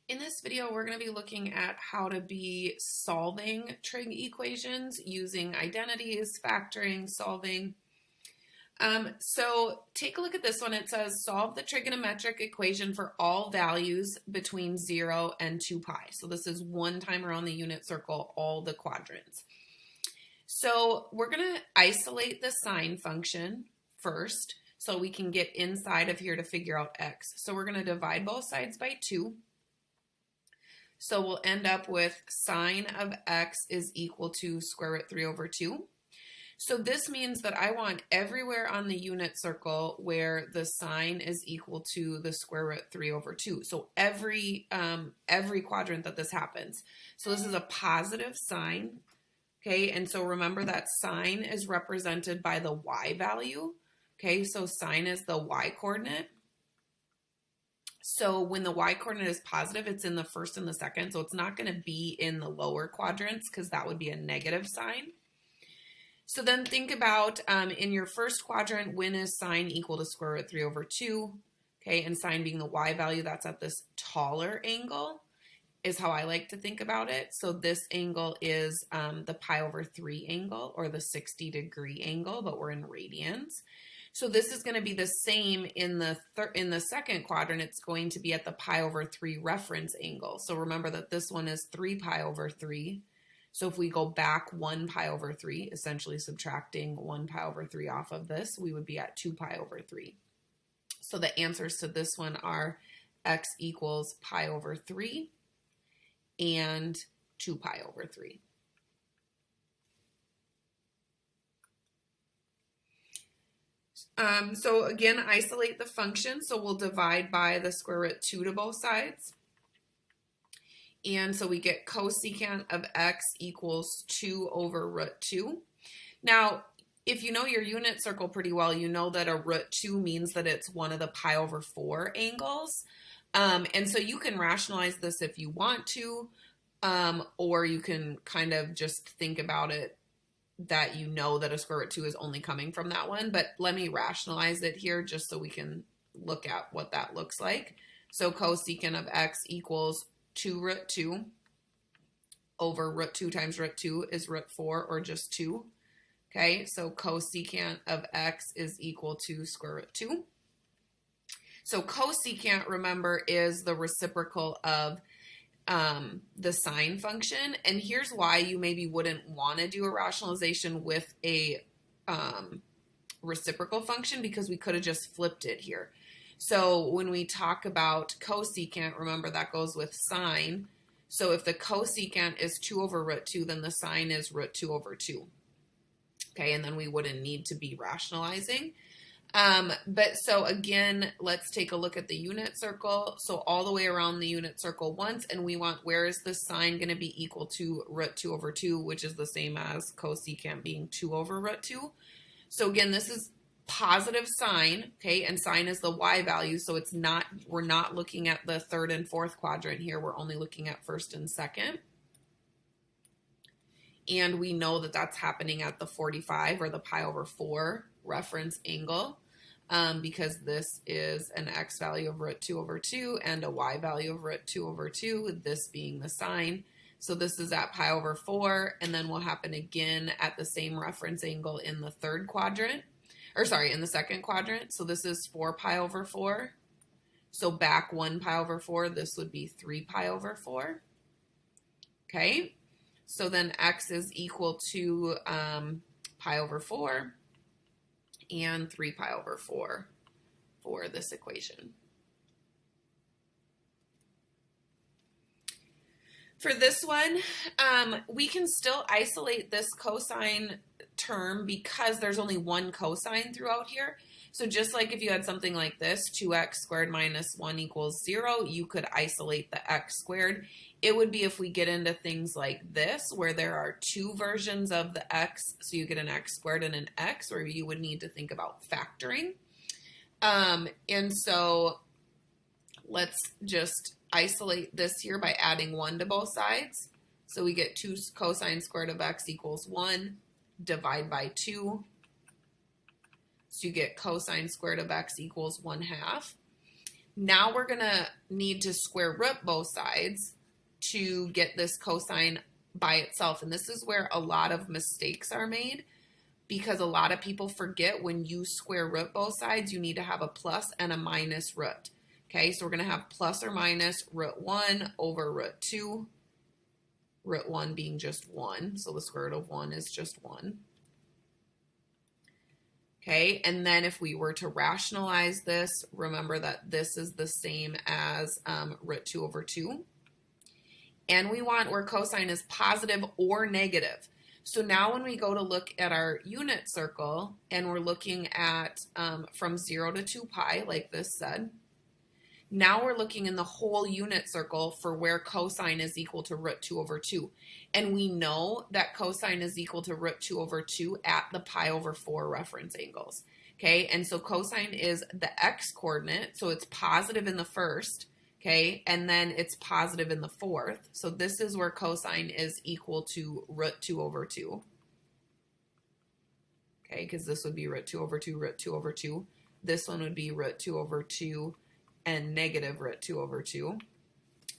In this video, we're going to be looking at how to be solving trig equations using identities, factoring, solving. So take a look at this one. It says solve the trigonometric equation for all values between 0 and 2 pi. So this is one time around the unit circle, all the quadrants. So we're going to isolate the sine function first so we can get inside of here to figure out x. So we're going to divide both sides by 2. So we'll end up with sine of x is equal to square root 3 over 2. So this means that I want everywhere on the unit circle where the sine is equal to the square root 3 over 2. So every quadrant that this happens. So this is a positive sign, okay? And so remember that sine is represented by the y value, okay? So sine is the y coordinate. So when the y coordinate is positive, it's in the first and the second. So it's not going to be in the lower quadrants because that would be a negative sign. So then think about in your first quadrant, when is sine equal to square root 3 over 2? Okay, and sine being the y value, that's at this taller angle is how I like to think about it. So this angle is the pi over 3 angle or the 60-degree angle, but we're in radians. So this is going to be the same in the second quadrant. It's going to be at the pi over 3 reference angle. So remember that this one is 3 pi over 3. So if we go back 1 pi over 3, essentially subtracting 1 pi over 3 off of this, we would be at 2 pi over 3. So the answers to this one are x equals pi over 3 and 2 pi over 3. So again, isolate the function. So we'll divide by the square root 2 to both sides. And so we get cosecant of x equals 2 over root 2. Now, if you know your unit circle pretty well, you know that a root 2 means that it's one of the pi over 4 angles. And so you can rationalize this if you want to, or you can kind of just think about it that you know that a square root 2 is only coming from that one. But let me rationalize it here just so we can look at what that looks like. So cosecant of x equals 2 root 2 over root 2 times root 2 is root 4 or just 2. Okay, so cosecant of x is equal to square root 2. So cosecant, remember, is the reciprocal of the sine function. And here's why you maybe wouldn't want to do a rationalization with a reciprocal function, because we could have just flipped it here. So when we talk about cosecant, remember that goes with sine. So if the cosecant is 2 over root 2, then the sine is root 2 over 2. Okay, and then we wouldn't need to be rationalizing. But so again, let's take a look at the unit circle. So all the way around the unit circle once, and we want, where is the sine going to be equal to root 2 over 2, which is the same as cosecant being 2 over root 2. So again, this is positive sine, okay, and sine is the y value, so it's not, we're not looking at the third and fourth quadrant here, we're only looking at first and second. And we know that that's happening at the 45 or the pi over 4 reference angle, because this is an x value of root 2 over 2 and a y value of root 2 over 2, this being the sine. So this is at pi over 4, and then will happen again at the same reference angle in the third quadrant. Or sorry, in the second quadrant. So this is 4 pi over 4. So back 1 pi over 4, this would be 3 pi over 4. Okay, so then x is equal to pi over 4 and 3 pi over 4 for this equation. For this one, we can still isolate this cosine term because there's only one cosine throughout here. So just like if you had something like this, 2x squared minus 1 equals 0, you could isolate the x squared. It would be if we get into things like this, where there are two versions of the x, so you get an x squared and an x, where you would need to think about factoring. And so let's just isolate this here by adding 1 to both sides. So we get 2 cosine squared of x equals 1. Divide by 2. So you get cosine squared of x equals 1/2. Now we're going to need to square root both sides to get this cosine by itself. And this is where a lot of mistakes are made, because a lot of people forget when you square root both sides, you need to have a plus and a minus root. Okay, so we're going to have plus or minus root 1 over root 2, root 1 being just 1. So the square root of 1 is just 1. Okay, and then if we were to rationalize this, remember that this is the same as root 2 over 2. And we want where cosine is positive or negative. So now when we go to look at our unit circle, and we're looking at from 0 to 2 pi, like this said, now we're looking in the whole unit circle for where cosine is equal to root 2 over 2. And we know that cosine is equal to root 2 over 2 at the pi over 4 reference angles. Okay, and so cosine is the x coordinate, so it's positive in the first, okay, and then it's positive in the fourth. So this is where cosine is equal to root 2 over 2. Okay, because this would be root 2 over 2, root 2 over 2. This one would be root 2 over 2 and negative root 2 over 2.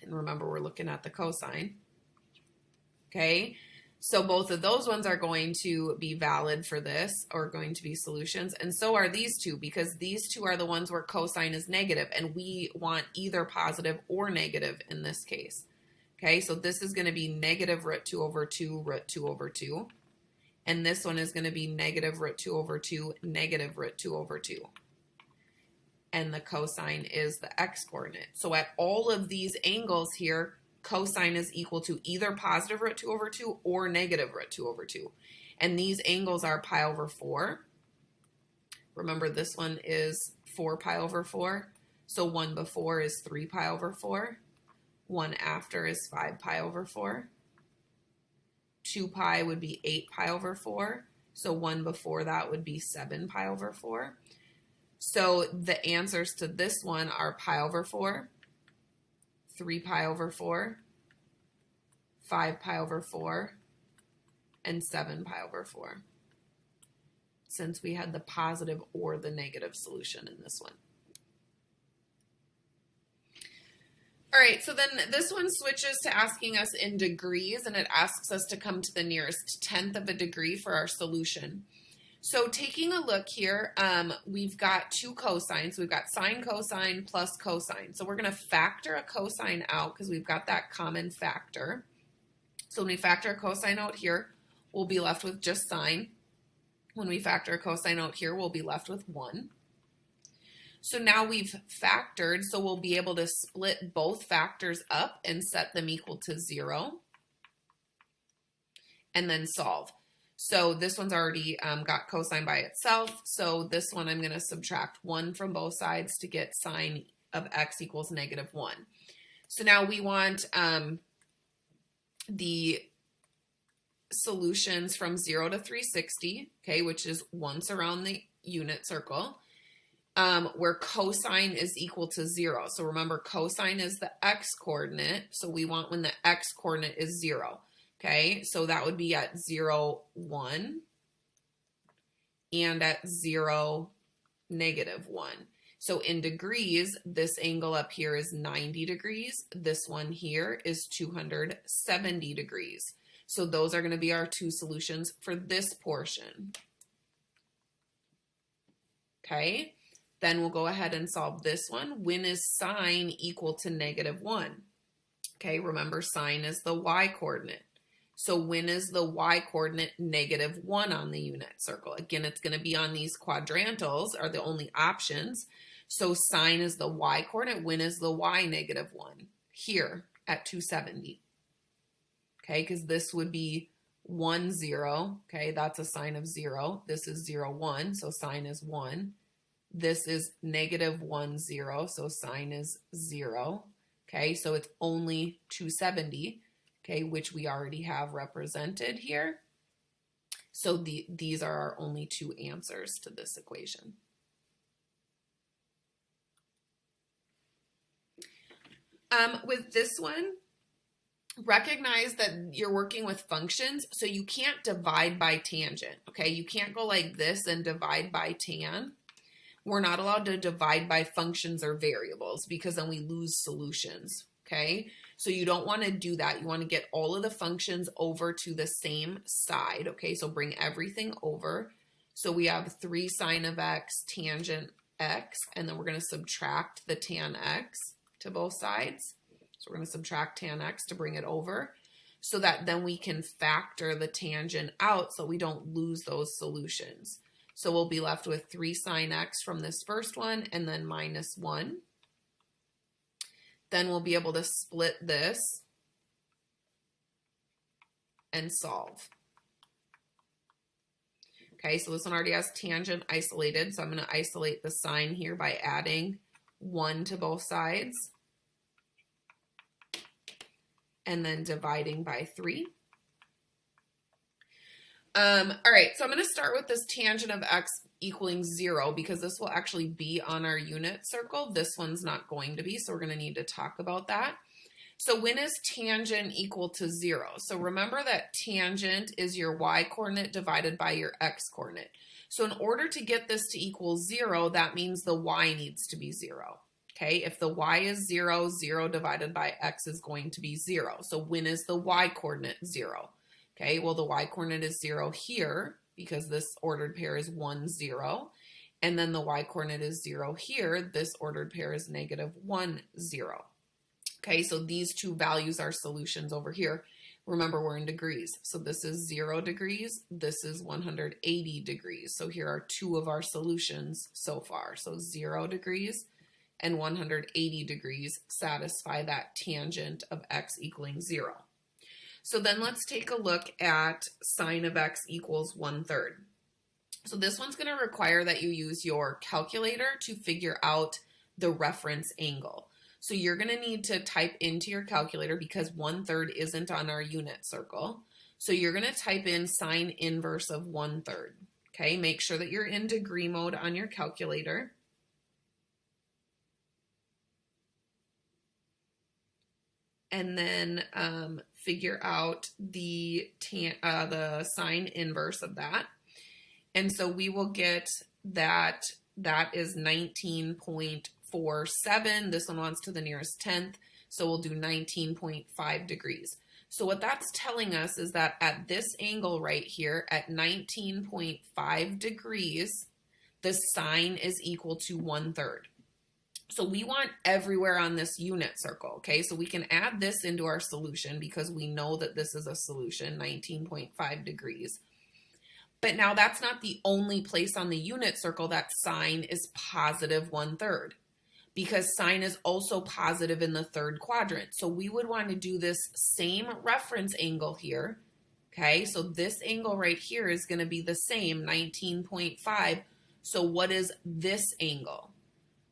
And remember, we're looking at the cosine. Okay, so both of those ones are going to be valid for this, or going to be solutions. And so are these two, because these two are the ones where cosine is negative, and we want either positive or negative in this case. Okay, so this is going to be negative root 2 over 2, root 2 over 2. And this one is going to be negative root 2 over 2, negative root 2 over 2. And the cosine is the x coordinate. So at all of these angles here, cosine is equal to either positive root 2 over 2 or negative root 2 over 2. And these angles are pi over 4. Remember, this one is 4 pi over 4. So 1 before is 3 pi over 4. 1 after is 5 pi over 4. 2 pi would be 8 pi over 4. So 1 before that would be 7 pi over 4. So the answers to this one are pi over 4, 3 pi over 4, 5 pi over 4, and 7 pi over 4, since we had the positive or the negative solution in this one. All right, so then this one switches to asking us in degrees, and it asks us to come to the nearest tenth of a degree for our solution. So taking a look here, we've got two cosines. We've got sine, cosine, plus cosine. So we're going to factor a cosine out because we've got that common factor. So when we factor a cosine out here, we'll be left with just sine. When we factor a cosine out here, we'll be left with 1. So now we've factored, so we'll be able to split both factors up and set them equal to 0. And then solve. So this one's already got cosine by itself. So this one I'm going to subtract 1 from both sides to get sine of x equals negative 1. So now we want the solutions from 0 to 360, okay, which is once around the unit circle, where cosine is equal to 0. So remember, cosine is the x coordinate. So we want when the x coordinate is 0. Okay, so that would be at 0, 1, and at 0, negative 1. So in degrees, this angle up here is 90 degrees. This one here is 270 degrees. So those are going to be our two solutions for this portion. Okay, then we'll go ahead and solve this one. When is sine equal to negative 1? Okay, remember, sine is the y coordinate. So when is the y coordinate negative 1 on the unit circle? Again, it's going to be on these quadrantals are the only options. So sine is the y coordinate. When is the y negative 1? Here at 270. Okay, because this would be 1, 0. Okay, that's a sine of 0. This is 0, 1. So sine is 1. This is negative 1, 0. So sine is 0. Okay, so it's only 270. Okay, which we already have represented here. So these are our only two answers to this equation. With this one, recognize that you're working with functions, so you can't divide by tangent, okay? You can't go like this and divide by tan. we're not allowed to divide by functions or variables because then we lose solutions, okay? So you don't want to do that. You want to get all of the functions over to the same side, okay? So bring everything over. So we have 3 sine of x tangent x, and then we're going to subtract the tan x to both sides. So we're going to subtract tan x to bring it over so that then we can factor the tangent out so we don't lose those solutions. So we'll be left with 3 sine x from this first one and then minus 1. Then we'll be able to split this and solve. Okay, so this one already has tangent isolated, so I'm going to isolate the sine here by adding 1 to both sides and then dividing by 3. All right, so I'm going to start with this tangent of x equaling 0 because this will actually be on our unit circle. This one's not going to be, so we're going to need to talk about that. So when is tangent equal to 0? So remember that tangent is your y-coordinate divided by your x-coordinate. So in order to get this to equal 0, that means the y needs to be 0. Okay, if the y is 0, 0 divided by x is going to be 0. So when is the y-coordinate 0? Okay, well the y-coordinate is 0 here because this ordered pair is 1, 0. And then the y-coordinate is 0 here. This ordered pair is negative 1, 0. Okay, so these two values are solutions over here. Remember, we're in degrees. So this is 0 degrees. This is 180 degrees. So here are 2 of our solutions so far. So 0 degrees and 180 degrees satisfy that tangent of x equaling 0. So then let's take a look at sine of x equals 1/3. So this one's going to require that you use your calculator to figure out the reference angle. So you're going to need to type into your calculator because 1/3 isn't on our unit circle. So you're going to type in sine inverse of 1/3. Okay, make sure that you're in degree mode on your calculator. And then figure out the sine inverse of that. And so we will get that is 19.47. This one wants to the nearest tenth, so we'll do 19.5 degrees. So what that's telling us is that at this angle right here, at 19.5 degrees, the sine is equal to 1/3. So we want everywhere on this unit circle, okay? So we can add this into our solution because we know that this is a solution, 19.5 degrees. But now that's not the only place on the unit circle that sine is positive 1/3 because sine is also positive in the third quadrant. So we would want to do this same reference angle here, okay? So this angle right here is going to be the same, 19.5. So what is this angle?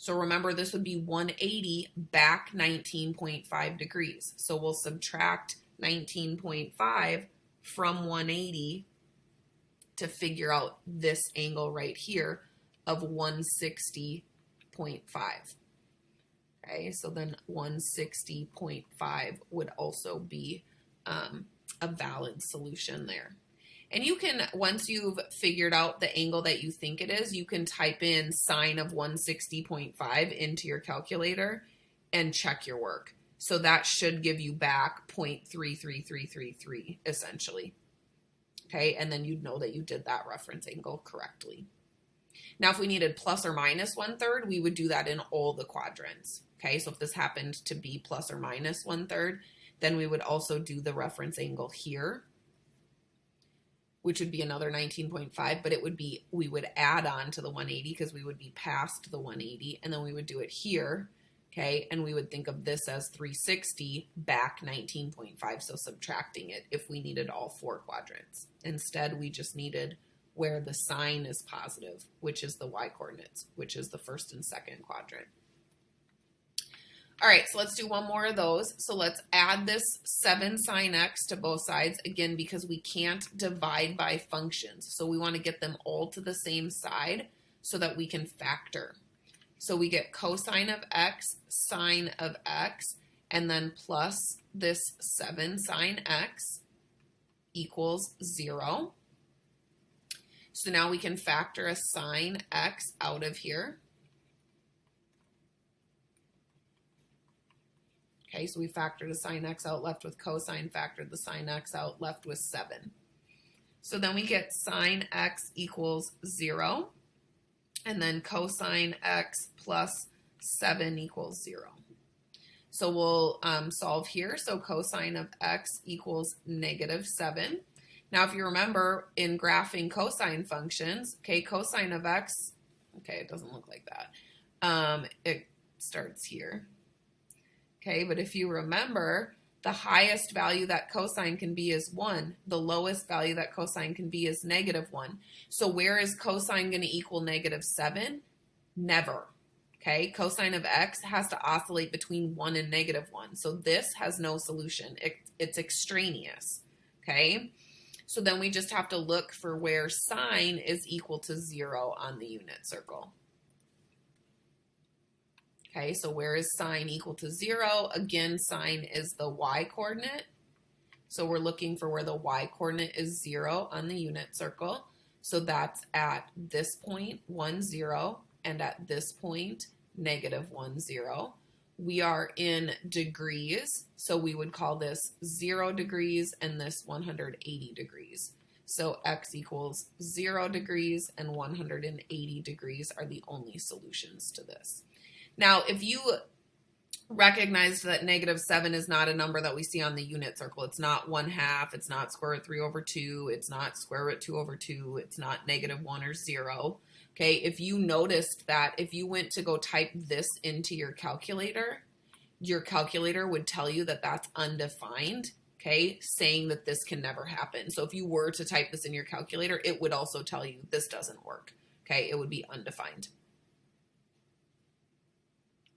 So remember, this would be 180 back 19.5 degrees. So we'll subtract 19.5 from 180 to figure out this angle right here of 160.5. Okay, so then 160.5 would also be a valid solution there. And you can, once you've figured out the angle that you think it is, you can type in sine of 160.5 into your calculator and check your work. So that should give you back 0.33333 essentially. Okay, and then you'd know that you did that reference angle correctly. Now, if we needed plus or minus 1/3, we would do that in all the quadrants. Okay, so if this happened to be plus or minus 1/3, then we would also do the reference angle here, which would be another 19.5, but it would be, we would add on to the 180 because we would be past the 180, and then we would do it here, okay, and we would think of this as 360 back 19.5, so subtracting it if we needed all 4 quadrants. Instead, we just needed where the sine is positive, which is the y-coordinates, which is the first and second quadrant. All right, so let's do one more of those. So let's add this 7 sine x to both sides, again, because we can't divide by functions. So we want to get them all to the same side so that we can factor. So we get cosine of x, sine of x, and then plus this 7 sine x equals 0. So now we can factor a sine x out of here. Okay, so we factored a sine x out, left with cosine, factored the sine x out, left with 7. So then we get sine x equals 0, and then cosine x plus 7 equals 0. So we'll solve here. So cosine of x equals -7. Now, if you remember in graphing cosine functions, okay, cosine of x, okay, it doesn't look like that. It starts here. Okay, but if you remember, the highest value that cosine can be is 1. The lowest value that cosine can be is -1. So where is cosine going to equal -7? Never. Okay, cosine of x has to oscillate between 1 and -1. So this has no solution. It's extraneous. Okay, so then we just have to look for where sine is equal to 0 on the unit circle. Okay, so where is sine equal to 0? Again, sine is the y-coordinate. So we're looking for where the y-coordinate is 0 on the unit circle. So that's at this point, 1, 0, and at this point, -1, 0. We are in degrees, so we would call this 0 degrees and this 180 degrees. So x equals 0 degrees and 180 degrees are the only solutions to this. Now, if you recognize that -7 is not a number that we see on the unit circle, it's not 1/2, it's not square root 3 over 2, it's not square root 2 over 2, it's not -1 or 0. Okay, if you noticed that if you went to go type this into your calculator would tell you that that's undefined, okay, saying that this can never happen. So if you were to type this in your calculator, it would also tell you this doesn't work, okay, it would be undefined.